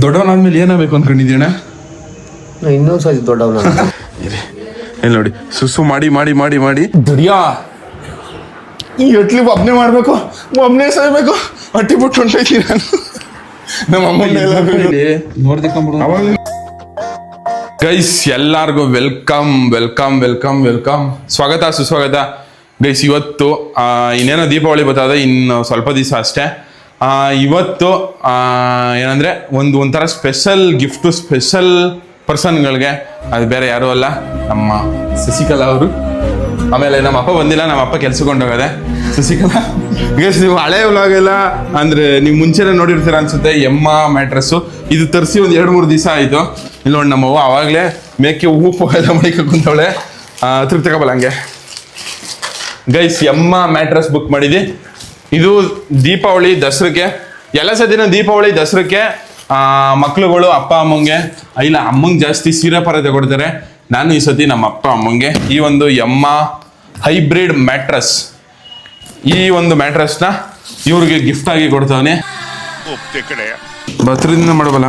ದೊಡ್ಡವನಾದ್ಮೇಲೆ ಏನಾಗಬೇಕು ಅನ್ಕೊಂಡಿದ್ದೀಣ? ಇನ್ನೊಂದು ಸತಿ ದೊಡ್ಡವನ ಇಲ್ಲಿ ನೋಡಿ, ಸುಸು ಮಾಡಿ ಮಾಡಿ ಮಾಡಿ ಮಾಡಿ ದುಡಿಯಾ ಈ ಎಟ್ಲಿ ಒಬ್ಬನೇ ಮಾಡ್ಬೇಕು, ಒಬ್ಬನೇ ಸಾಯ್ಬೇಕು, ಅಟ್ಟಿ ಬಿಟ್ಟು ಹೊಂಟೈತಿ ನಾನು. ನಮ್ಮ ಅಮ್ಮ ಗೈಸ್ ಎಲ್ಲಾರ್ಗು ವೆಲ್ಕಮ್ ವೆಲ್ಕಮ್ ವೆಲ್ಕಮ್ ವೆಲ್ಕಮ್, ಸ್ವಾಗತ ಸುಸ್ವಾಗತ ಗೈಸ್. ಇವತ್ತು ಇನ್ನೇನೋ ದೀಪಾವಳಿ ಬರ್ತದೆ, ಇನ್ನು ಸ್ವಲ್ಪ ದಿವಸ ಅಷ್ಟೇ. ಇವತ್ತು ಏನಂದ್ರೆ ಒಂಥರ ಸ್ಪೆಷಲ್ ಗಿಫ್ಟು ಸ್ಪೆಷಲ್ ಪರ್ಸನ್ಗಳಿಗೆ. ಅದು ಬೇರೆ ಯಾರು ಅಲ್ಲ, ನಮ್ಮ ಶಶಿಕಲಾ ಅವರು. ಆಮೇಲೆ ನಮ್ಮ ಅಪ್ಪ ಬಂದಿಲ್ಲ, ನಮ್ಮ ಅಪ್ಪ ಕೆಲ್ಸಕೊಂಡೋಗದೆ. ಶಶಿಕಲಾ ಗೈಸ್, ನೀವು ಹಳೆ ವ್ಲಾಗ್ ಎಲ್ಲ ಅಂದ್ರೆ ನೀವು ಮುಂಚೆನೆ ನೋಡಿರ್ತೀರ ಅನ್ಸುತ್ತೆ. ಎಮ್ಮ ಮ್ಯಾಟ್ರಸ್ಸು ಇದು ತರಿಸಿ ಒಂದು 2-3 ದಿವಸ ಆಯಿತು. ಇಲ್ಲಿ ನೋಡಿ, ನಮ್ಮವ್ವ ಆವಾಗಲೇ ಮೇಕೆ ಉಪ್ಪು ಎಲ್ಲ ಮಡಿಕ ಕುಂತವಳೆ. ತಿರುಗಿ ತಗೋಬಲ್ಲ ಹಂಗೆ ಗೈಸ್. ಎಮ್ಮ ಮ್ಯಾಟ್ರಸ್ ಬುಕ್ ಮಾಡಿದ್ವಿ. ಇದು ದೀಪಾವಳಿ ದಸರಕ್ಕೆ, ಎಲ್ಲ ಸದಿನ ದೀಪಾವಳಿ ದಸರಕ್ಕೆ ಮಕ್ಳುಗಳು ಅಪ್ಪ ಅಮ್ಮಂಗೆ, ಇಲ್ಲ ಅಮ್ಮಂಗೆ ಜಾಸ್ತಿ ಸೀರೆ ಪರ ತಗೊಡ್ತಾರೆ. ನಾನು ಈ ಸತಿ ನಮ್ಮ ಅಪ್ಪ ಅಮ್ಮಂಗೆ ಈ ಒಂದು ಎಮ್ಮ ಹೈಬ್ರಿಡ್ ಮ್ಯಾಟ್ರಸ್, ಈ ಒಂದು ಮ್ಯಾಟ್ರಸ್ನ ಇವ್ರಿಗೆ ಗಿಫ್ಟ್ ಆಗಿ ಕೊಡ್ತಾವನೆ. ಬತ್ರದಿಂದ ಮಾಡಬಲ್ಲ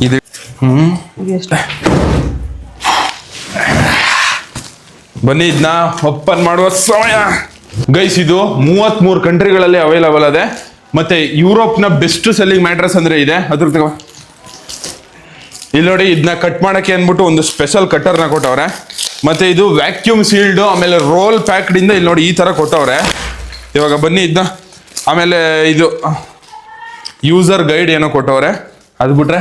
ಇದೆ. ಬನ್ನಿ ಇದನ್ನ ಓಪನ್ ಮಾಡುವ ಸಮಯ ಗೈಸ್. ಇದು 33 ಕಂಟ್ರಿಗಳಲ್ಲಿ ಅವೈಲಬಲ್ ಅದೆ. ಮತ್ತೆ ಯುರೋಪ್ನ ಬೆಸ್ಟ್ ಸೆಲ್ಲಿಂಗ್ ಮ್ಯಾಟ್ರಸ್ ಅಂದ್ರೆ ಇದೆ. ಅದ್ರ ತಗೋ ಇಲ್ಲಿ ನೋಡಿ, ಇದನ್ನ ಕಟ್ ಮಾಡಕ್ಕೆ ಅಂದ್ಬಿಟ್ಟು ಒಂದು ಸ್ಪೆಷಲ್ ಕಟ್ಟರ್ನ ಕೊಟ್ಟವ್ರೆ. ಮತ್ತೆ ಇದು ವ್ಯಾಕ್ಯೂಮ್ ಸೀಲ್ಡ್, ಆಮೇಲೆ ರೋಲ್ ಪ್ಯಾಕ್ಡ್ ಇಂದ ಇಲ್ಲಿ ನೋಡಿ ಈ ತರ ಕೊಟ್ಟವ್ರೆ. ಇವಾಗ ಬನ್ನಿ ಇದನ್ನ, ಆಮೇಲೆ ಇದು ಯೂಸರ್ ಗೈಡ್ ಏನೋ ಕೊಟ್ಟವ್ರೆ. ಅದು ಬಿಟ್ರೆ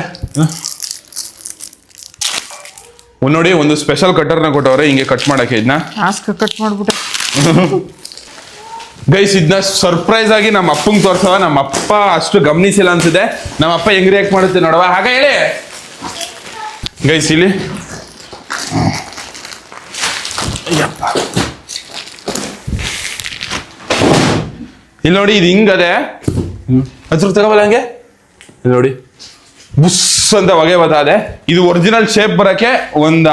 ನೋಡಿ ಒಂದು ಸ್ಪೆಷಲ್ ಕಟ್ಟರ್ನ ಕೊಟ್ಟವ್ರೆ, ಹಿಂಗೆ ಕಟ್ ಮಾಡಕ್ಕೆ. ಇದನ್ನ ಕಟ್ ಮಾಡ್ಬಿಟ್ಟೆ ಗೈಸ್. ಇದನ್ನ ಸರ್ಪ್ರೈಸ್ ಆಗಿ ನಮ್ಮ ಅಪ್ಪಂಗೆ ತೋರ್ಸವ. ನಮ್ಮ ಅಪ್ಪ ಅಷ್ಟು ಗಮನಿಸಿಲ್ಲ ಅನ್ಸಿದೆ. ನಮ್ಮ ಅಪ್ಪ ಹೆಂಗ್ ರಿಯಾಕ್ಟ್ ಮಾಡುತ್ತೆ ನೋಡವ. ಹಾಗ ಹೇಳಿ ಗೈಸ್. ಇಲ್ಲಿ ಇಲ್ಲಿ ನೋಡಿ, ಇದು ಹಿಂಗದೆ. ಹತ್ರ ತಗೋಬಲ್ಲ ಹಂಗೆ. ಇಲ್ಲಿ ನೋಡಿ, ಬುಸ್ ಅಂತ ಹೊಗೆ ಬತ್ತದೆ. ಇದು ಒರಿಜಿನಲ್ ಶೇಪ್ ಬರಕ್ಕೆ ಒಂದ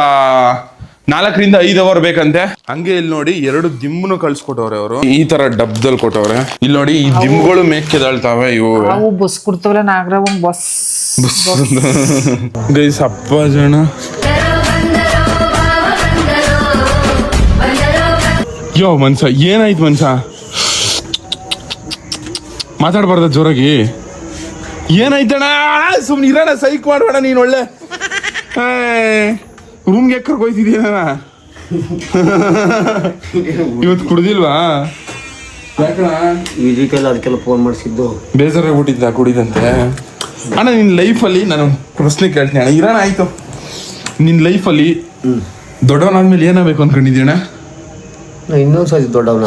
4 to 5 ಅವರ್ ಬೇಕಂತೆ. ಹಂಗೆ ಇಲ್ಲಿ ನೋಡಿ 2 ದಿಮ್ಮನು ಕಳ್ಸಿಕೊಟ್ಟವ್ರೆ ಅವರು, ಈ ತರ ಡಬ್ದಲ್ಲಿ ಕೊಟ್ಟವ್ರೆ. ಇಲ್ಲಿ ನೋಡಿ, ಈ ದಿಮ್ಗಳು ಮೇಕೆದಾಳ್ತಾವೆ. ಇವು ಬಸ್ ಕೊಡ್ತಾವಲ್ಲ ನಾಗರಾವ್ ಬಸ್ ಗೈಸ್. ಅಪ್ಪ ಜನ ಯೋ ಮನ್ಸ, ಏನಾಯ್ತು ಮನ್ಸ? ಮಾತಾಡ್ಬಾರ್ದ ಜೋರಾಗಿ? ಏನಾಯ್ತಣ್ಣ? ಸುಮ್ನೆ ಇರೋಣ, ಸೈಕ್ ಮಾಡ್ಬೇಡ ನೀನ್. ಒಳ್ಳೆ ರೂಮ್ಗೆ ಕರ್ಕೊಯ್ತಿದ್ದೀನ. ಇವತ್ತು ಕುಡ್ದಿಲ್ವಾ? ಯಾಕಣ್ಣ? ಅದಕ್ಕೆಲ್ಲ ಫೋನ್ ಮಾಡಿಸಿದ್ದು ಬೇಜಾರಾಗ್ಬಿಟ್ಟಿದ್ದ ಕುಡಿದಂತೆ. ಅಣ್ಣ, ನಿನ್ ಲೈಫಲ್ಲಿ ನಾನು ಪ್ರಶ್ನೆ ಕೇಳ್ತೀನಿ ಅಣ್ಣ. ಇರೋಣ ಆಯ್ತು. ನಿನ್ ಲೈಫಲ್ಲಿ ದೊಡ್ಡವನಾದ್ಮೇಲೆ ಏನಾಗಬೇಕು ಅನ್ಕೊಂಡಿದ್ದೀಣ್ಣ? ಇನ್ನೊಂದು ಸತಿ ದೊಡ್ಡವನ.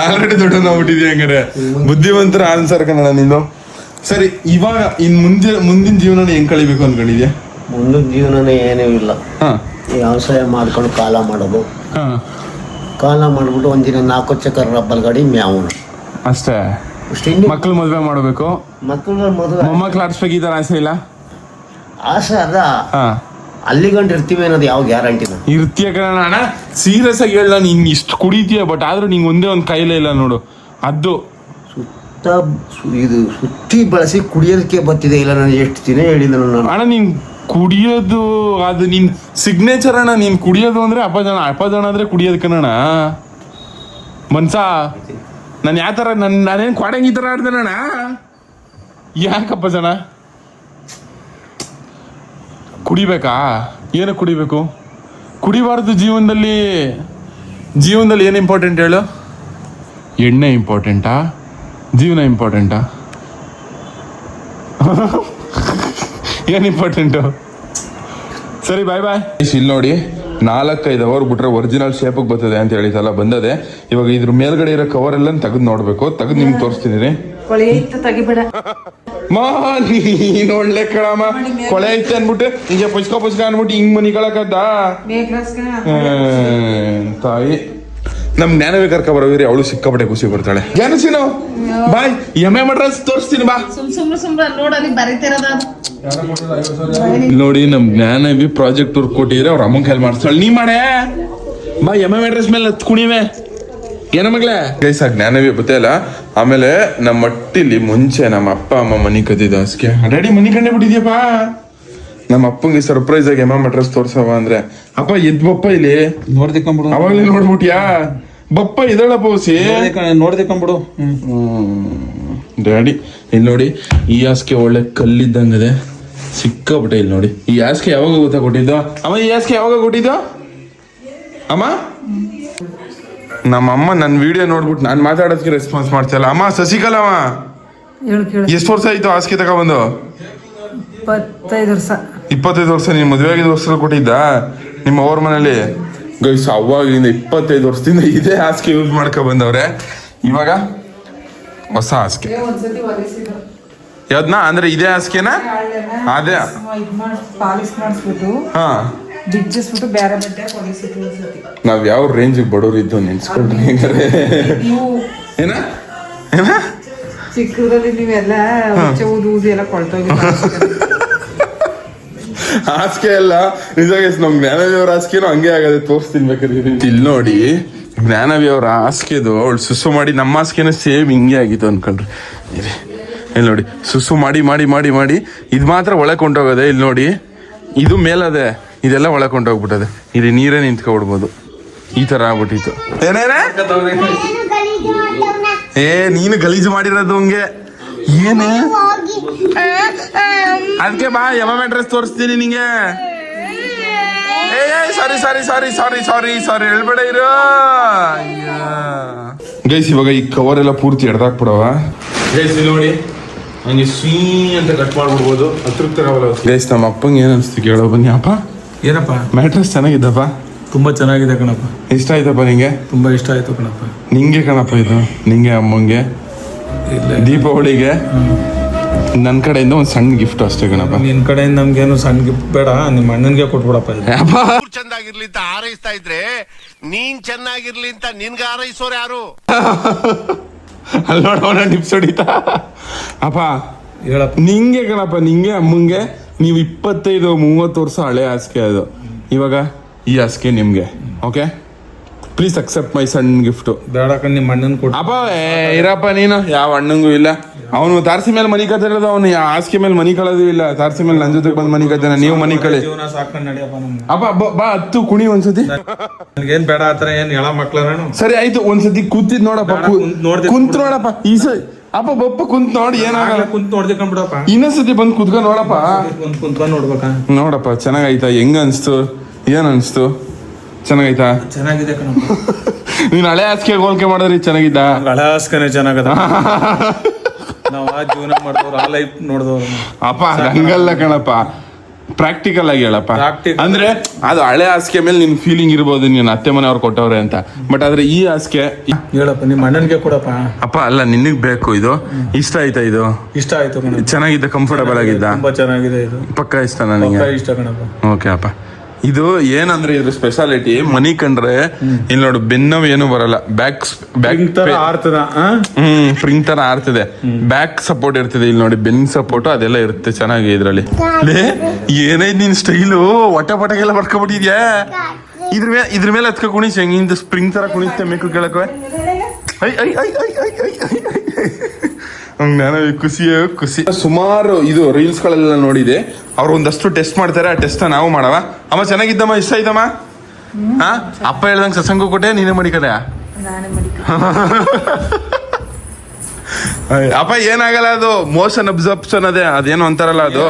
ಆಲ್ರೆಡಿ ದೊಡ್ಡವನಾಗ್ಬಿಟ್ಟಿದ್ಯಾ ಹಂಗಾರೆ. ಬುದ್ಧಿವಂತರ ಆನ್ಸರ್ ಕಣ ನೀನು. ಸರಿ, ಇವಾಗ ಮುಂದಿನ ಜೀವನ ಹೆಂಗ್ ಕಳಿಬೇಕು ಅನ್ಕೊಂಡಿದ್ಯಾ? ಮುಂದಿನ ಜೀವನನೇ ಏನೂ ಇಲ್ಲ. ವ್ಯವಸಾಯ ಮಾಡ್ಕೊಂಡು ಕಾಲ ಮಾಡೋದು. ಕಾಲ ಮಾಡ್ಬಿಟ್ಟು ಒಂದಿನ 4 ಚಕ್ರ ರಬ್ಬಲ್ ಗಾಡಿ ಮ್ಯಾವನು ಅಷ್ಟೇ. ಮಕ್ಳು ಮದ್ವೆ ಮಾಡ್ಬೇಕು, ಮಕ್ಕಳು ಮದುವೆ, ಮೊಮ್ಮಕ್ಳು ಆಡ್ಸ್ಬೇಕು, ಈ ತರ ಆಸೆ ಇಲ್ಲ? ಆಸೆ ಅದ. ಅಲ್ಲಿ ಗಂಟು ಇರ್ತೀವಿ ಅನ್ನೋದು ಯಾವ ಗ್ಯಾರಂಟಿನ? ಇರ್ತೀಯ ಕಣ ಅಣ್ಣ. ಸೀರಿಯಸ್ ಆಗಿ ಹೇಳ, ನೀನ್ ಇಷ್ಟು ಕುಡಿತೀಯ, ಬಟ್ ಆದ್ರೂ ನಿಂಗೆ ಒಂದೇ ಒಂದು ಕಾಯಿಲೆ ಇಲ್ಲ ನೋಡು. ಅದು ಇದು ಸುತ್ತಿ ಬಳಸಿ ಕುಡಿಯೋದಕ್ಕೆ ಬರ್ತಿದೆ. ಇಲ್ಲ ನಾನು ಎಷ್ಟು ದಿನ ಹೇಳಿದ ಅಣ್ಣ, ನೀನ್ ಕುಡಿಯೋದು ಅದು ನಿನ್ ಸಿಗ್ನೇಚರ್ ಅಣ್ಣ. ನೀನ್ ಕುಡಿಯೋದು ಅಂದ್ರೆ ಅಪಜನ ಅಂದ್ರೆ ಕುಡಿಯೋದು ಕಣಣ್ಣ. ಮನ್ಸ, ನಾನು ಯಾವ ತರ ನಾನೇನ್ ಕ್ವಾಡಂಗ್ ಈ ತರ ಆಡ್ದೇನಣ್ಣ? ಯಾಕಪ್ಪ ಜನ ಕುಡಿಬೇಕಾ? ಏನು ಕುಡಿಬೇಕು? ಕುಡಿಬಾರ್ದು. ಜೀವನದಲ್ಲಿ ಏನು ಇಂಪಾರ್ಟೆಂಟ್ ಹೇಳು? ಎಣ್ಣೆ ಇಂಪಾರ್ಟೆಂಟಾ? ಜೀವನ ಇಂಪಾರ್ಟೆಂಟಾ? ಏನು ಇಂಪಾರ್ಟೆಂಟು? ಸರಿ, ಬಾಯ್ ಬಾಯ್. ಇಲ್ಲಿ ನೋಡಿ, 4-5 ಅವರ್ ಬಿಟ್ರೆ ಒರಿಜಿನಲ್ ಶೇಪಿಗೆ ಬರ್ತದೆ ಅಂತ ಹೇಳಿತಲ್ಲ, ಬಂದದೆ. ಇವಾಗ ಇದ್ರ ಮೇಲ್ಗಡೆ ಇರೋ ಕವರ್ ಎಲ್ಲ ತೆಗೆದು ನೋಡ್ಬೇಕು. ತೆಗೆದು ನಿಮ್ಗೆ ತೋರಿಸ್ತೀನಿ. ನೀನ್ ಒಳ್ಳೆ ಕಳಮ್ಮ, ಕೊಳೆ ಐತೆ ಅನ್ಬಿಟ್ಟು ಈಗ ಪುಸ್ಕ ಅನ್ಬಿಟ್ಟು ಹಿಂಗ್ ಮನಿಗಳಕದ್ದ ತಾಯಿ. ನಮ್ ಜ್ಞಾನವೇ ಕರ್ಕ ಬರೋರಿ. ಅವಳು ಸಿಕ್ಕಾಪಟ್ಟೆ ಖುಷಿ ಬರ್ತಾಳೆ. ಜ್ಞಾನಸಿನ ಬಾಯ್, ಎಮ್ಮೆ ಮ್ಯಾಟ್ರಸ್ ತೋರಿಸ್ತೀನಿ ಬಾ. ನೋಡಿ, ನಮ್ ಜ್ಞಾನವಿ ಪ್ರಾಜೆಕ್ಟ್ ವರ್ಕ್ ಕೊಟ್ಟಿದ್ರೆ ಅವ್ರ ಅಮ್ಮಂಗೆ ಹೆಲ್ಪ್ ಮಾಡ್ತಾಳೆ. ನೀ ಮಾಡೇ ಬಾ, ಎಮ್ಮೆ ಮ್ಯಾಟ್ರಸ್ ಮೇಲೆ ಕುಣಿವೆ. ಏನ ಮಗ್ಳೆ ಗೈಸ್ ಆ ಜ್ಞಾನವೇ ಗೊತ್ತಲ್ಲ. ಆಮೇಲೆ ನಮ್ಮ ಮಟ್ಟಿಲಿ ಮುಂಚೆ ನಮ್ಮ ಅಪ್ಪ ಅಮ್ಮ ಮನಿ ಕದ್ದಿದ್ದು ಹಾಸಿಗೆ. ಡ್ಯಾಡಿ ಮನಿ ಕಂಡೇ ಬಿಟ್ಟಿದ್ಯಪ್ಪ. ನಮ್ಮ ಅಪ್ಪಂಗೆ ಸರ್ಪ್ರೈಸ್ ಆಗಿ ಎಮ್ಮ ಮೆಟ್ರಸ್ ತೋರ್ಸವ ಅಂದ್ರೆ ಅಪ್ಪ ಎದ್ ಬಪ್ಪ ಇಲ್ಲಿ ನೋಡ್ದಿಕೊಂಬಿಡು. ಅವಾಗ್ಲೇ ನೋಡ್ಬಿಟ್ಯಾ ಬಪ್ಪ ಇದಳಪ್ಪ ಹೊಸಿ ನೋಡ್ದಿಕೊಂಬಿಡು. ಡ್ಯಾಡಿ ಇಲ್ಲಿ ನೋಡಿ ಈ ಹಾಸಿಗೆ ಒಳ್ಳೆ ಕಲ್ಲಿದ್ದಂಗದೆ ಸಿಕ್ಕಾಬಿಟ್ಟೆ. ಇಲ್ಲಿ ನೋಡಿ ಈ ಹಾಸಿಗೆ ಯಾವಾಗ ಗೊತ್ತಾ ಕೊಟ್ಟಿದ್ದು ಅಮ್ಮ? ಈ ಹಾಸಿಗೆ ಯಾವಾಗ ಕೊಟ್ಟಿದ್ದು ಅಮ್ಮ? ನಮ್ಮಮ್ಮ ನನ್ನ ವಿಡಿಯೋ ನೋಡ್ಬಿಟ್ಟು ನಾನು ಮಾತಾಡೋದಕ್ಕೆ ರೆಸ್ಪಾನ್ಸ್ ಮಾಡ್ತಿಲ್ಲ. ಅಮ್ಮ ಶಶಿಕಲಾ ಅಮ್ಮ ಎಷ್ಟು ವರ್ಷ ಆಯ್ತು ಹಾಸಿಗೆ ತಗೊಬಂದು? 25 ವರ್ಷ. 25 ವರ್ಷ. ನೀನ್ ಮದುವೆ ಆಗಿದ್ದ ವರ್ಷದಲ್ಲಿ ಕೊಟ್ಟಿದ್ದ ನಿಮ್ಮ ಅವ್ರ ಮನೇಲಿ? ಗೈಸ್ ಅವಾಗಿಂದ 25 ವರ್ಷದಿಂದ ಇದೇ ಹಾಸಿಗೆ ಯೂಸ್ ಮಾಡ್ಕೊ ಬಂದವ್ರೆ. ಇವಾಗ ಹೊಸ ಹಾಸಿಗೆ ಯಾವ್ದನ್ನ ಅಂದ್ರೆ ಇದೇ ಹಾಸಿಗೆನ? ಅದೇ ಪಾಲಿಶ್ ಮಾಡಿಸ್ಬಿಟ್ಟು ಹಾ ಬಿಚ್ಚಿಸ್ಬಿಟ್ಟು ಬೇರೆ ಬಟ್ಟೆ ಕೊಡಿಸಿಟ್ಟು ನಾವ್ ಯಾವ ರೇಂಜಿಗೆ ಬಡವ್ರು ಇದ್ದು ನೆನ್ಸ್ಕೊಂಡ್ರಿ. ಏನ ಏನ ಚಿಕ್ಕದ್ರಲ್ಲಿ ನೀವೆಲ್ಲ ಊದಿ ಎಲ್ಲ ಕೊಳ್ತೋಗಿ ಹಾಸಿಗೆ ಎಲ್ಲ ನಿಜ ನಮ್ ಜ್ಞಾನವಿ ಅವ್ರ ಹಾಸಿಗೆನೂ ಹಂಗೆ ಆಗದೆ. ತೋರಿಸ್ತೀನಿ ಬೇಕಾದ್ರೆ. ಇಲ್ಲಿ ನೋಡಿ ಜ್ಞಾನವಿ ಅವ್ರ ಹಾಸಿಗೆದು ಅವಳು ಸುಸು ಮಾಡಿ ನಮ್ಮ ಹಾಸಿಗೆನ ಸೇಮ್ ಹಿಂಗೆ ಆಗಿತ್ತು ಅನ್ಕೊಂಡ್ರಿ. ಇಲ್ಲಿ ನೋಡಿ ಸುಸು ಮಾಡಿ ಮಾಡಿ ಮಾಡಿ ಮಾಡಿ ಇದು ಮಾತ್ರ ಒಳಗೆ ಕೊಂಡೋಗದೆ. ಇಲ್ಲಿ ನೋಡಿ ಇದು ಮೇಲದೆ, ಇದೆಲ್ಲ ಒಳಗೆ ಕೊಂಡೋಗ್ಬಿಟ್ಟದೆ. ಇಲ್ಲಿ ನೀರೇ ನಿಂತ್ಕೊಬಿಡ್ಬೋದು. ಈ ತರ ಆಗ್ಬಿಟ್ಟಿತ್ತು. ಏನೇನೆ ನೀನು ಗಲೀಜು ಮಾಡಿರೋದು ಹಂಗೆ ಏನೇ? ಅದಕ್ಕೆ ಬಾ ಎಮ್ಮ ಮೆಟ್ರಸ್ ತೋರಿಸ್ತೀನಿ ನಿಂಗೆ. ಸಾರಿ ಸಾರಿ ಸಾರಿ ಸಾರಿ ಸಾರಿ ಸಾರಿ ಹೇಳ್ಬೇಡ ಇರು. ಗೈಸ್ ಇವಾಗ ಈ ಕವರ್ ಎಲ್ಲ ಪೂರ್ತಿ ಎಡ್ದಾಕ್ಬಿಡವ. ಗೈಸ್ ನೋಡಿ ಹಂಗೆ ಸ್ವೀ ಅಂತ ಕಟ್ ಮಾಡ್ಬಿಡ್ಬೋದು. ಹತ್ರಕ್ಕೆ ತಗೋಲ್ಲ. ಗೈಸ್ ನಮ್ಮ ಅಪ್ಪಂಗೆ ಏನ್ ಅನ್ಸ್ತು ಕೇಳೋ ಬನ್ನಿ. ಅಪ್ಪ ಏನಪ್ಪ ಮ್ಯಾಟ್ರಸ್ ಚೆನ್ನಾಗಿದ್ದಪ್ಪ? ತುಂಬಾ ಚೆನ್ನಾಗಿದೆ ಕಣಪ್ಪ. ಇಷ್ಟ ಆಯ್ತಪ್ಪ ನಿಂಗೆ? ತುಂಬಾ ಇಷ್ಟ ಆಯ್ತು ಕಣಪ್ಪ. ನಿಂಗೆ ಕಣಪ್ಪ ಇದು? ನಿಂಗೆ ಅಮ್ಮಂಗೆ ದೀಪಾವಳಿಗೆ ನನ್ನ ಕಡೆಯಿಂದ ಒಂದು ಸಣ್ಣ ಗಿಫ್ಟ್ ಅಷ್ಟೇ ಕಣಪ್ಪ. ನಿನ್ ಕಡೆಯಿಂದ ನಮ್ಗೇನು ಸಣ್ಣ ಗಿಫ್ಟ್ ಬೇಡ, ನಿಮ್ಮ ಅಣ್ಣನ್ಗೆ ಕೊಟ್ಬಿಡಪ್ಪ. ಚೆನ್ನಾಗಿರ್ಲಿ ಅಂತ ಹಾರೈಸ್ತಾ ಇದ್ರೆ ನೀನ್ ಚೆನ್ನಾಗಿರ್ಲಿ ಅಂತ ನಿನ್ಗೆ ಹಾರೈಸೋರು ಯಾರು? ಅಲ್ಲಿ ನೋಡೋಣ ಟಿಪ್ಸ್ ಹೊಡಿತಾ. ಅಪ್ಪ ಹೇಳಪ್ಪ. ನಿಂಗೆ ಕಣಪ್ಪ, ನಿಂಗೆ ಅಮ್ಮಂಗೆ. ನೀವು 25-30 ವರ್ಷ ಹಳೆ ಹಾಸಿಗೆ ಅದು. ಇವಾಗ ಈ ಹಾಸಿಗೆ ನಿಮ್ಗೆ. ಓಕೆ ಪ್ಲೀಸ್ ಅಕ್ಸೆಪ್ಟ್ ಮೈ ಸಣ್ಣ ಗಿಫ್ಟ್. ಬೇಡ ಕಣ್, ನಿಮ್ಮ ಅಣ್ಣನ್ ಕೊಟ್ಟು. ಅಪ್ಪ ಇರಪ್ಪ ನೀನು. ಯಾವ ಅಣ್ಣಂಗೂ ಇಲ್ಲ. ಅವನು ತಾರಸಿ ಮೇಲೆ ಮನಿ ಕತ್ತಿರೋದು. ಅವನು ಹಾಸಿಗೆ ಮೇಲೆ ಮನಿ ಕಳೋದು ಇಲ್ಲ. ತಾರಸಿ ಮೇಲೆ ನನ್ನ ಜೊತೆಗೆ ಬಂದು ಮನಿ ಕತ್ತಾನೆ. ನೀವು ಮನಿ ಕಳಿ. ಜೀವನ ಸಾಕೊಂಡು ನಡಿಯಪ್ಪ ನಮ್ಗೆ. ಅಪ್ಪ ಬಾ ಹತ್ತು ಕುಣಿ ಒಂದ್ಸತಿ. ಏನ್ ಬೇಡ ಆತರ ಏನ್ ಹೇಳ ಮಕ್ಳಾರೇನು? ಸರಿ ಆಯ್ತು ಒಂದ್ಸತಿ ಕೂತಿದ್ ನೋಡಪ್ಪ. ಕುಂತ್ ನೋಡಪ್ಪ ಈ ಸರಿ. ಅಪ್ಪ ಬಪ್ಪ ಕುಂತ್ ನೋಡಿ ಏನಾಗಲ್ಲ. ಕುಂತ್ ನೋಡ್ಕೊಂಡ್ಬಿಡಪ್ಪ. ಇನ್ನೊಂದ್ಸತಿ ಬಂದು ಕುತ್ಕೊಂಡ್ ನೋಡಪ್ಪ. ಕುಂತ್ಕೊಂಡ್ ನೋಡ್ಬೇಕಾ? ನೋಡಪ್ಪ ಚೆನ್ನಾಗೈತಾ? ಹೆಂಗ ಅನ್ಸ್ತು? ಏನ್ ಅನ್ಸ್ತು? ಚೆನ್ನಾಗೈತಾ? ಚೆನ್ನಾಗಿದೆ ಕಣಪ್ಪ. ನೀನ್ ಹಳೆ ಹಾಸಿಗೆ ಹೋಲಿಕೆ ಮಾಡಿದ್ರಿ ಚೆನ್ನಾಗಿದ್ದ? ಹಳೆ ಹಾಸ್ಕನೆ ಚೆನ್ನಾಗದ. ನಾವ್ ಆ ಜೀವನ ಮಾಡಿದವ್ರು, ಆ ಲೈಫ್ ನೋಡಿದವ್ರು. ಅಪ್ಪ ಹಂಗಲ್ಲ ಕಣಪ್ಪ, ಪ್ರಾಕ್ಟಿಕಲ್ ಆಗಿ ಹೇಳಪ್ಪ. ಅಂದ್ರೆ ಅದು ಹಳೆ ಹಾಸಿಗೆ ಮೇಲೆ ನಿನ್ ಫೀಲಿಂಗ್ ಇರ್ಬೋದು, ನೀನ್ ಅತ್ತೆ ಮನೆಯವ್ರು ಕೊಟ್ಟವ್ರೆ ಅಂತ. ಬಟ್ ಆದ್ರೆ ಈ ಹಾಸಿಗೆ ಹೇಳಪ್ಪ, ನಿಮ್ಮ ಅಣ್ಣನ್ಗೆ ಕೊಡಪ್ಪ. ಅಪ್ಪ ಅಲ್ಲ ನಿನಗ್ ಬೇಕು ಇದು. ಇಷ್ಟ ಆಯ್ತಾ ಇದು? ಇಷ್ಟ ಆಯ್ತು ಕಣ. ಚೆನ್ನಾಗಿದ್ದ, ಕಂಫರ್ಟಬಲ್ ಆಗಿದ್ದ? ತುಂಬಾ ಚೆನ್ನಾಗಿದೆ ಇದು. ಪಕ್ಕ ಇಷ್ಟ ನನಗೆ. ಇಷ್ಟ ಕಣಪ್ಪ. ಓಕೆ ಅಪ್ಪ. ಇದು ಏನಂದ್ರೆ ಇದ್ರ ಸ್ಪೆಷಾಲಿಟಿ ಮನಿ ಕಂಡ್ರೆ ಇಲ್ಲಿ ನೋಡು ಬೆನ್ನವ್ ಏನು ಬರಲ್ಲ. ಬ್ಯಾಕ್ ಸ್ಪ್ರಿಂಗ್ ತರ ಆರ್ತದೆ. ಬ್ಯಾಕ್ ಸಪೋರ್ಟ್ ಇರ್ತದೆ. ಇಲ್ಲಿ ನೋಡಿ ಬೆನ್ ಸಪೋರ್ಟ್ ಅದೆಲ್ಲ ಇರುತ್ತೆ. ಚೆನ್ನಾಗಿ ಇದ್ರಲ್ಲಿ ಏನೈತ್ ನಿನ್ ಸ್ಟೈಲು? ಹೊಟ್ಟೆ ಪಟಕೆಲ್ಲ ಬರ್ಕೊಬಿಟ್ಟಿದ್ಯಾ? ಇದ್ರ ಮೇಲೆ ಹತ್ಕ ಕುಣಿಸ್. ಹೆಂಗಿಂದ ಸ್ಪ್ರಿಂಗ್ ತರ ಕುಣಿಸ್ತೆ ಮೇಕು ಕೇಳಕ್ಕೆ. ಖುಷಿ. ಸುಮಾರು ಇದು ರೀಲ್ಸ್ ಗಳೆಲ್ಲ ನೋಡಿದೆ. ಅವ್ರು ಒಂದಷ್ಟು ಟೆಸ್ಟ್ ಮಾಡ್ತಾರೆ. ಆ ಟೆಸ್ಟ್ ನಾವು ಮಾಡವ. ಅಮ್ಮ ಚೆನ್ನಾಗಿದ್ದಮ್ಮ? ಇಷ್ಟ ಆಯ್ತಮ್ಮ? ಹಾ ಅಪ್ಪ ಹೇಳ್ದಂಗೆ ಸಸಂಗು ಕೊಟ್ಟೆ, ನೀನೇ ಮಡಿಕದೆ? ಅಪ್ಪ ಏನಾಗಲ್ಲ, ಅದು ಮೋಷನ್ ಅಬ್ಸರ್ಪ್ಷನ್ ಅದೇ. ಅದೇನೋ ಅಂತಾರಲ್ಲ ಅದು.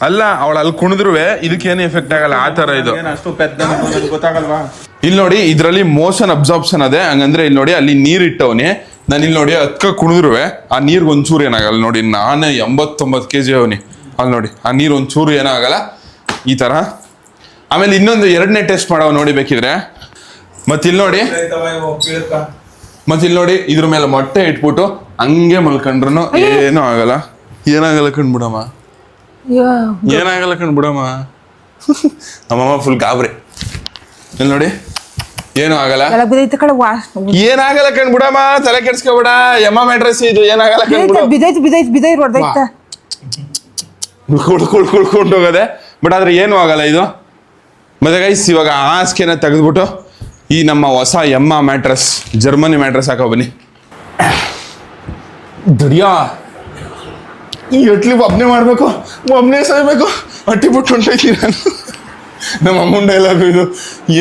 ಅಲ್ಲ ಅವಳು ಅಲ್ಲಿ ಕುಣಿದ್ರುವೆ ಇದಕ್ಕೇನು ಎಫೆಕ್ಟ್ ಆಗಲ್ಲ. ಆ ತರ ಇದು. ಗೊತ್ತಾಗಲ್ವಾ? ಇಲ್ಲಿ ನೋಡಿ ಇದ್ರಲ್ಲಿ ಮೋಷನ್ ಅಬ್ಸಾರ್ಪ್ಷನ್ ಅದೇ. ಹಂಗಂದ್ರೆ ಇಲ್ಲಿ ನೋಡಿ ಅಲ್ಲಿ ನೀರ್ ಇಟ್ಟವನಿ. ನಾನು ಇಲ್ಲಿ ನೋಡಿ ಹತ್ಕ ಕುಣಿದ್ರುವೆ ಆ ನೀರ್ ಒಂಚೂರು ಏನಾಗಲ್ಲ. ನೋಡಿ ನಾನೇ 89 kg ಅವನಿ. ಅಲ್ಲಿ ನೋಡಿ ಆ ನೀರ್ ಒಂಚೂರು ಏನಾಗಲ್ಲ. ಈ ತರ. ಆಮೇಲೆ ಇನ್ನೊಂದು 2ನೇ ಟೆಸ್ಟ್ ಮಾಡವ ನೋಡಿ ಬೇಕಿದ್ರೆ. ಮತ್ತಿಲ್ಲಿ ನೋಡಿ ಇದ್ರ ಮೇಲೆ ಮೊಟ್ಟೆ ಇಟ್ಬಿಟ್ಟು ಹಂಗೆ ಮಲ್ಕೊಂಡ್ರು ಏನೂ ಆಗಲ್ಲ. ಏನಾಗಲ್ಲ ಕಣ್ಬಿಡಮ್ಮ. ಏನಾಗಲ್ಲ ಕಣ್ಬಿಡಮ್ಮ. ನಮ್ಮಮ್ಮ ಫುಲ್ ಗಾಬ್ರಿ. ಇಲ್ಲಿ ನೋಡಿ ಏನು ಆಗಲ್ಲ. ಏನಾಗಲ್ಲ ಕಣ್ಬಿಡಮ್ಮ. ತಲೆ ಕೆಡ್ಸ್ಕೊಬೇಡ. ಎಮ್ಮ ಮ್ಯಾಟ್ರಸ್ ಇದು. ಏನಾಗಲ್ಲ ಕುಳ್ಕೊಂಡು ಹೋಗದೆ. ಬಟ್ ಆದ್ರೆ ಏನು ಆಗಲ್ಲ ಇದು. ಮತ್ತೆ ಗೈಸ್ ಇವಾಗ ಹಾಸಿಗೆನ ತೆಗೆದ್ಬಿಟ್ಟು ಈ ನಮ್ಮ ಹೊಸ ಎಮ್ಮ ಮ್ಯಾಟ್ರಸ್, ಜರ್ಮನಿ ಮ್ಯಾಟ್ರಸ್ ಹಾಕೋ ಬನ್ನಿ. ದುಡಿಯಾ ಈ ಎಟ್ಲಿ ಒಬ್ಬನೇ ಮಾಡಬೇಕು, ಒಬ್ಬನೇ ಸಾಯ್ಬೇಕು, ಅಟ್ಟಿ ಬಿಟ್ಟು ಹೊಂಟೈತಿ ನಾನು. ನಮ್ಮ ಅಮ್ಮನ ಡೈಲಾಗು ಇದು,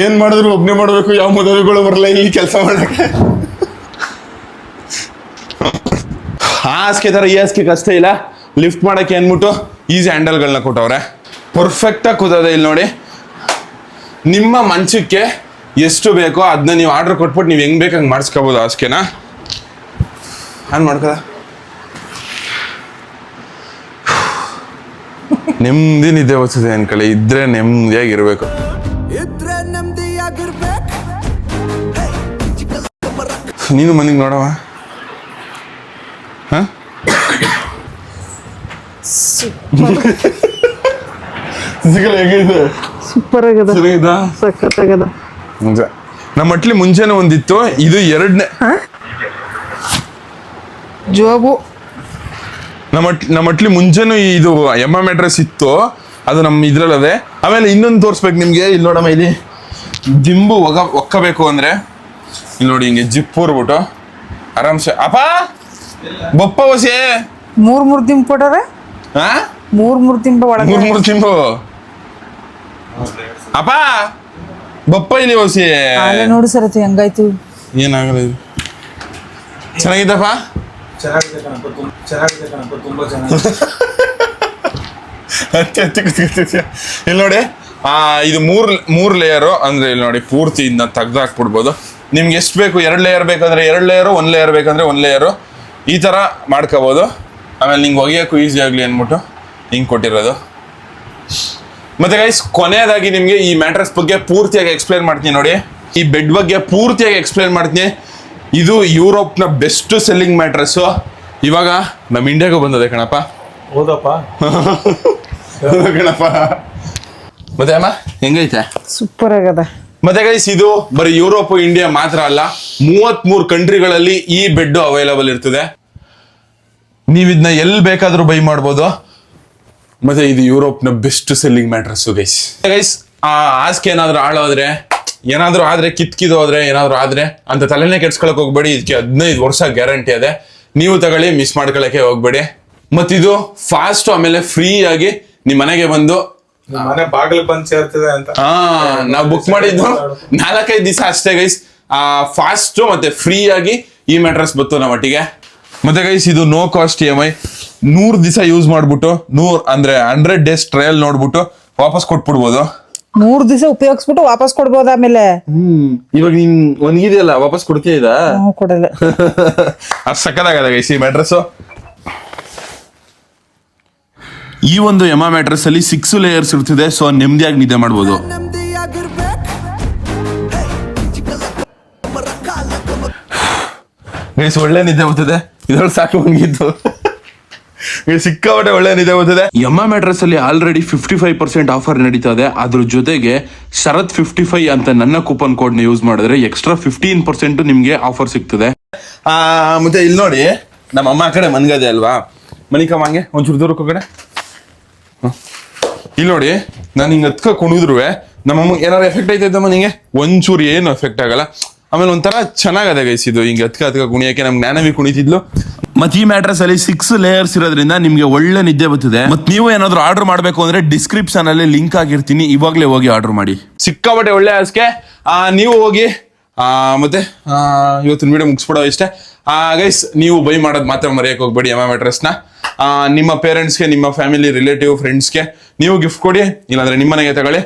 ಏನು ಮಾಡಿದ್ರು ಒಬ್ಬನೇ ಮಾಡಬೇಕು, ಯಾವ ಮದುವೆಗಳು ಬರಲ್ಲ ಇಲ್ಲಿ ಕೆಲಸ ಮಾಡೋಕ್ಕೆ. ಹಾಸಿಗೆ ಥರ ಈ ಹಾಸಿಗೆ ಕಷ್ಟ ಇಲ್ಲ, ಲಿಫ್ಟ್ ಮಾಡೋಕ್ಕೆ ಅಂದ್ಬಿಟ್ಟು ಈಸಿ ಹ್ಯಾಂಡಲ್ಗಳನ್ನ ಕೊಟ್ಟವ್ರೆ. ಪರ್ಫೆಕ್ಟಾಗಿ ಕೂತದೆ ಇಲ್ಲಿ ನೋಡಿ. ನಿಮ್ಮ ಮಂಚಕ್ಕೆ ಎಷ್ಟು ಬೇಕೋ ಅದನ್ನ ನೀವು ಆರ್ಡ್ರ್ ಕೊಟ್ಬಿಟ್ಟು ನೀವು ಹೆಂಗೆ ಬೇಕು ಹಂಗೆ ಮಾಡಿಸ್ಕೋಬೋದು. ಹಾಸಿಗೆನ ಹಾನ್ ಮಾಡ್ಕದ ನೆಮ್ಮದಿ ನಿದ್ದೆ ಬರ್ತದೆ ಅನ್ಕೊಳ್ಳಿ. ಇದ್ರೆ ನೆಮ್ಮದಿಯಾಗಿರ್ಬೇಕು. ನೀನು ಮನೆಗೆ ನೋಡವ. ಹೇಗಿದೆ? ಸೂಪರ್ ಆಗದ, ಸಖತ್ತಾಗದ. ನಮ್ಮ ಮಟ್ಲಿ ಮುಂಚೆನೆ ಒಂದಿತ್ತು, ಇದು ಎರಡನೇ ಜಾಬು. ನಮ್ಮ ಮಟ್ಲಿ ಮುಂಚೆನೂ ಇದು ಎಮ್ಮ ಮ್ಯಾಟ್ರಸ್ ಇತ್ತು, ಅದು ನಮ್ಮ ಇದ್ರಲ್ಲದೆ. ಆಮೇಲೆ ಇನ್ನೊಂದು ತೋರಿಸ್ಬೇಕು ನಿಮ್ಗೆ. ಇಲ್ಲಿ ನೋಡಮ್ಮ, ಇಲ್ಲಿ ದಿಂಬು ಒಕ್ಕಬೇಕು ಅಂದ್ರೆ ಇಲ್ಲಿ ನೋಡಿ, ಹಿಂಗೆ ಜಿಪ್ ಊರ್ಬಿಟ್ಟು ಆರಾಮ್ಸೆ. ಅಪ್ಪ ಬಪ್ಪ ಹೊಸಿ ಮೂರ್ ದಿಂಬು ಕೊಟ್ಟಾರೆ. ಮೂರ್ ದಿಂಬು ಒಳಗೆ ಮೂರ್ ದಿಂಬು. ಅಪ್ಪ ಬಪ್ಪ ಇಲ್ಲಿ ಹೊಸಿ ನೋಡಿ ಸರ್, ಹೆಂಗಾಯ್ತು? ಏನಾಗಲ್ಲ ಇದು. ಚೆನ್ನಾಗಿದ್ದಪ್ಪ. ಚೆನ್ನಾಗಿದೆ ಕಣಪ್ಪ, ತುಂಬಾ ಚೆನ್ನಾಗಿದೆ. ಇಲ್ಲಿ ನೋಡಿ, ಇದು ಮೂರ್ ಲೇಯರು ಅಂದ್ರೆ ಇಲ್ಲಿ ನೋಡಿ ಪೂರ್ತಿ ಇದನ್ನ ತೆಗ್ದಾಕ್ಬಿಡ್ಬೋದು. ನಿಮ್ಗೆ ಎಷ್ಟು ಬೇಕು, 2 ಲೇಯರ್ ಬೇಕಂದ್ರೆ 2 ಲೇಯರು, 1 ಲೇಯರ್ ಬೇಕಂದ್ರೆ 1 ಲೇಯರು, ಈ ಥರ ಮಾಡ್ಕೋಬೋದು. ಆಮೇಲೆ ನಿಂಗೆ ಒಗೆಯೋಕ್ಕೂ ಈಸಿ ಆಗಲಿ ಅಂದ್ಬಿಟ್ಟು ಹಿಂಗೆ ಕೊಟ್ಟಿರೋದು. ಮತ್ತೆ ಗೈಸ್, ಕೊನೆಯದಾಗಿ ನಿಮಗೆ ಈ ಮ್ಯಾಟ್ರಸ್ ಬಗ್ಗೆ ಪೂರ್ತಿಯಾಗಿ ಎಕ್ಸ್ಪ್ಲೇನ್ ಮಾಡ್ತೀನಿ ನೋಡಿ. ಈ ಬೆಡ್ ಬಗ್ಗೆ ಪೂರ್ತಿಯಾಗಿ ಎಕ್ಸ್ಪ್ಲೇನ್ ಮಾಡ್ತೀನಿ. ಇದು ಯುರೋಪ್ನ ಬೆಸ್ಟ್ ಸೆಲ್ಲಿಂಗ್ ಮ್ಯಾಟ್ರಸ್ಸು. ಇವಾಗ ನಮ್ಮ ಇಂಡಿಯಾಗೂ ಬಂದದೆ ಕಣಪ್ಪ. ಹೌದಪ್ಪ ಕಣಪ್ಪ. ಮತ್ತೆ ಅಮ್ಮ ಹೆಂಗೈತೆ? ಸೂಪರ್ ಆಗದ. ಮತ್ತೆ ಗೈಸ್, ಇದು ಬರೀ ಯುರೋಪ್ ಇಂಡಿಯಾ ಮಾತ್ರ ಅಲ್ಲ, 33 ಕಂಟ್ರಿಗಳಲ್ಲಿ ಈ ಬೆಡ್ ಅವೈಲಬಲ್ ಇರ್ತದೆ. ನೀವು ಇದನ್ನ ಎಲ್ಲಿ ಬೇಕಾದ್ರೂ ಬೈ ಮಾಡ್ಬೋದು. ಮತ್ತೆ ಇದು ಯುರೋಪ್ನ best selling mattress guys. Guys, ಹಾಸಿಗೆ ಏನಾದ್ರು ಹಾಳಾದ್ರೆ, ಏನಾದ್ರು ಆದ್ರೆ, ಕಿತ್ಕಿದೋದ್ರೆ, ಏನಾದ್ರು ಆದ್ರೆ ಅಂತ ತಲೆನೇ ಕೆಡ್ಸ್ಕೊಳಕ್ ಹೋಗ್ಬೇಡಿ. ಇದಕ್ಕೆ 15 ವರ್ಷ ಗ್ಯಾರಂಟಿ ಇದೆ. ನೀವು ತಗೊಳ್ಳಿ, ಮಿಸ್ ಮಾಡ್ಕೊಳಕ್ಕೆ ಹೋಗ್ಬೇಡಿ. ಮತ್ತಿದು ಫಾಸ್ಟ್, ಆಮೇಲೆ ಫ್ರೀ ಆಗಿ ನಿಮ್ ಮನೆಗೆ ಬಂದು ಮನೆ ಬಾಗಿಲು ಬಂದು ಸೇರ್ತದೆ ಅಂತ. ನಾವು ಬುಕ್ ಮಾಡಿದ್ದು 4-5 ದಿವಸ ಅಷ್ಟೇ ಗೈಸ್. ಫಾಸ್ಟ್ ಮತ್ತೆ ಫ್ರೀ ಆಗಿ ಈ ಮ್ಯಾಟ್ರಸ್ ಬಂತು ನಮ್ಮ ಒಟ್ಟಿಗೆ. ಮತ್ತೆ ಗೈಸ್, ಇದು ನೋ ಕಾಸ್ಟ್ EMI. 100 ದಿವಸ ಯೂಸ್ ಮಾಡ್ಬಿಟ್ಟು 100 ಡೇಸ್ ಟ್ರಯಲ್ ನೋಡ್ಬಿಟ್ಟು ವಾಪಸ್ ಕೊಟ್ಬಿಡ್ಬೋದು. 100 ದಿವಸ ಉಪಯೋಗಿಸ್ಬಿಟ್ಟು ವಾಪಸ್ ಕೊಡ್ಬೋದು. ಆಮೇಲೆ ಇವಾಗ ನೀನ್ ಒಣಗಿದೆಯಲ್ಲ, ವಾಪಸ್ ಕೊಡ್ತೀಯ? ಇದ ಕೊಡಲ್ಲ. ಅಷ್ಟು ಸಕ್ಕದಾಗದ ಗೈಸ್ ಈ ಮ್ಯಾಟ್ರಸ್. ಈ ಒಂದು ಎಮ್ಮ ಮ್ಯಾಟ್ರಸ್ ಅಲ್ಲಿ 6 ಲೇಯರ್ಸ್ ಇರ್ತದೆ. ಸೊ ನೆಮ್ಮದಿಯಾಗಿ ನಿದ್ದೆ ಮಾಡ್ಬೋದು. ಗೈಸ್, ಒಳ್ಳೆ ನಿದ್ದೆ ಬರ್ತದೆ. ಇದ್ರಲ್ಲಿ ಸಾಕು ಒಣಗಿದ್ದು. ಸಿಕ್ಕಾಪಟ್ಟೆ ಒಳ್ಳೆ ನಿದ್ದೆ ಬರ್ತದೆ. ಎಮ್ಮ ಮ್ಯಾಟ್ರಸ್ ಅಲ್ಲಿ ಆಲ್ರೆಡಿ 55% ಆಫರ್ ನಡೀತಾ ಇದೆ. ಅದ್ರ ಜೊತೆಗೆ ಶರತ್ 55 ಅಂತ ನನ್ನ ಕೂಪನ್ ಕೋಡ್ ನ ಯೂಸ್ ಮಾಡಿದ್ರೆ ಎಕ್ಸ್ಟ್ರಾ 15% ನಿಮ್ಗೆ ಆಫರ್ ಸಿಗ್ತದೆ. ಮತ್ತೆ ಇಲ್ಲಿ ನೋಡಿ, ನಮ್ಮ ಅಮ್ಮ ಆ ಕಡೆ ಮನ್ಗದೆ ಅಲ್ವಾ, ಮನಿಕಮ್ಮಂಗೆ ಒಂಚೂರು ದೂರಕ್ಕೆ ಹೋಗಡೆ. ಇಲ್ಲಿ ನೋಡಿ, ನಾನು ಹಿಂಗೆ ಹತ್ಕ ಕುಣಿದ್ರು ನಮ್ಮಮ್ಮ ಏನಾರು ಎಫೆಕ್ಟ್ ಐತೈತಮ್ಮ ನಿಂಗೆ? ಒಂಚೂರು ಏನು ಎಫೆಕ್ಟ್ ಆಗಲ್ಲ. ಆಮೇಲೆ ಒಂಥರ ಚೆನ್ನಾಗದೆ ಗೈಸ್ ಇದು. ಹಿಂಗೆ ಹತ್ಕ ಕುಣಿಯಕ್ಕೆ ನಮ್ಗೆ ಜ್ಞಾನವಿ ಕುಣಿತಿದ್ಲು. ಮತ್ತೆ ಈ ಮ್ಯಾಟ್ರಸ್ ಅಲ್ಲಿ 6 ಲೇಯರ್ಸ್ ಇರೋದ್ರಿಂದ ನಿಮ್ಗೆ ಒಳ್ಳೆ ನಿದ್ದೆ ಬರ್ತದೆ. ಮತ್ತೆ ನೀವು ಏನಾದ್ರು ಆರ್ಡರ್ ಮಾಡ್ಬೇಕು ಅಂದ್ರೆ ಡಿಸ್ಕ್ರಿಪ್ಷನ್ ಅಲ್ಲಿ ಲಿಂಕ್ ಆಗಿರ್ತೀನಿ, ಇವಾಗಲೇ ಹೋಗಿ ಆರ್ಡರ್ ಮಾಡಿ. ಸಿಕ್ಕಾಪಟ್ಟೆ ಒಳ್ಳೆ ಹಾಸಿಗೆ. ನೀವು ಹೋಗಿ ಮತ್ತೆ ಇವತ್ತಿನ ವಿಡಿಯೋ ಮುಗಿಸ್ಬಿಡೋ ಇಷ್ಟೇ ಗೈಸ್. ನೀವು ಬೈ ಮಾಡೋದು ಮಾತ್ರ ಮರೆಯಕ್ಕೆ ಹೋಗ್ಬೇಡಿ ಎಮ್ಮ ಮ್ಯಾಟ್ರಸ್ನ. ನಿಮ್ಮ ಪೇರೆಂಟ್ಸ್ಗೆ, ನಿಮ್ಮ ಫ್ಯಾಮಿಲಿ, ರಿಲೇಟಿವ್, ಫ್ರೆಂಡ್ಸ್ಗೆ ನೀವು ಗಿಫ್ಟ್ ಕೊಡಿ, ಇಲ್ಲಾಂದ್ರೆ ನಿಮ್ಮ ಮನೆಗೆ ತಗೊಳ್ಳಿ.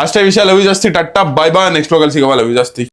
ಅಷ್ಟೇ ವಿಷಯ. ಲವ್ ಯು ಜಾಸ್ತಿ. ಟಟ್ಟಾ, ಬಾಯ್ ಬಾಯ್. ನೆಕ್ಸ್ಟ್ ಬ್ಲಾಗಲ್ಲಿ ಸಿಗವ. ಲವ್ ಯು ಜಾಸ್ತಿ.